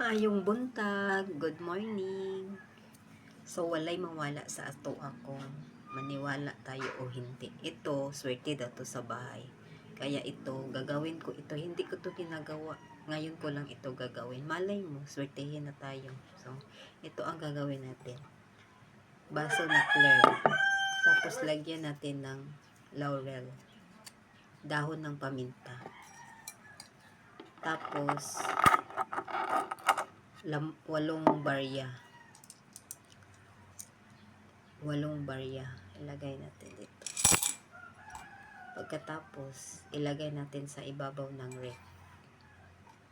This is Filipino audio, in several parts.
Maayong buntag, good morning. So walay mawala sa ato akong maniwala tayo o hindi. Ito, swerte daw to sa bahay. Kaya ito, gagawin ko ito. Hindi ko to ginagawa. Ngayon ko lang ito gagawin. Malay mo, swertehin na tayo. So, ito ang gagawin natin. Baso na clear. Tapos lagyan natin ng laurel. Dahon ng paminta. Tapos, 8 barya. 8 barya. Ilagay natin dito. Pagkatapos, ilagay natin sa ibabaw ng ref.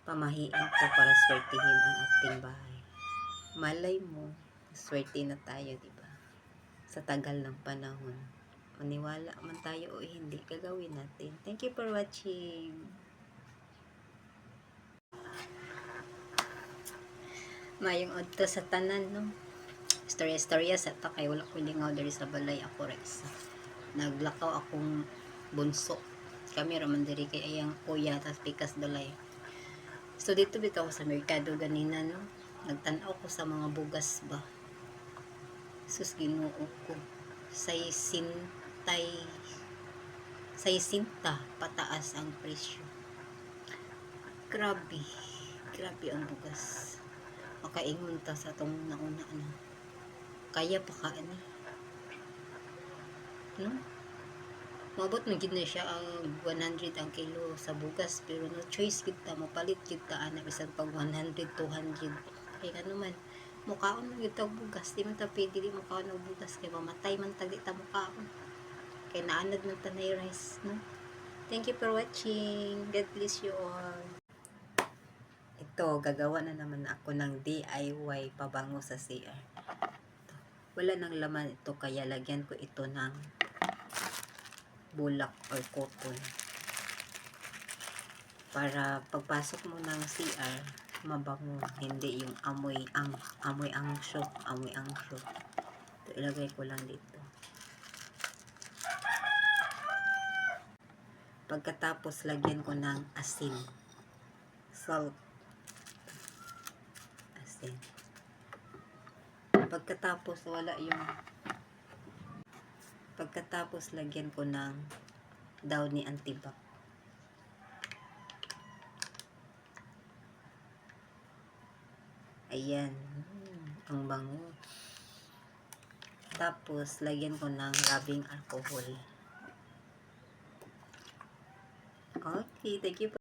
Pamahiin to para swertihin ang ating bahay. Malay mo, swerte na tayo, diba? Sa tagal ng panahon. Maniwala man tayo o hindi, gagawin natin. Thank you for watching. Mayong odto sa tanan, no? Istorya sa takay, wala ko lingaw dari sa balay ako res. Naglakaw akong bunso. Kami raman diri kay ayang kuya tas pikas dalay. So dito bitaw sa merkado ganina, no. Nagtan-aw ko sa mga bugas ba. Sus Ginoo ko. 60 pataas ang presyo. Grabe. Grabe ang bugas. Makaingon ta sa tong nauna na. Kaya pa ka ani. No? Mabot na gid na siya ang 100 ang kilo sa bugas, pero no choice kita, mapalit kita ana bisan pag 100 200. Kay naman mukaon na gid tag bugas, di man ta pwede di mukaon og bugas kay mamatay man tag di ta mukaon. Kay naanad man ta na rice, no? Thank you for watching. God bless you all. Ito, gagawa na naman ako ng DIY pabango sa CR. Wala nang laman ito, kaya lagyan ko ito ng bulak or cotton. Para pagpasok mo ng CR, mabango, hindi yung amoy ang show. Ito, ilagay ko lang dito. Pagkatapos, lagyan ko ng asin. Salt. Asin. Pagkatapos lagyan ko ng Downy Antibac. Ayan. Ang bango. Tapos, lagyan ko ng rubbing alcohol. Okay, thank you for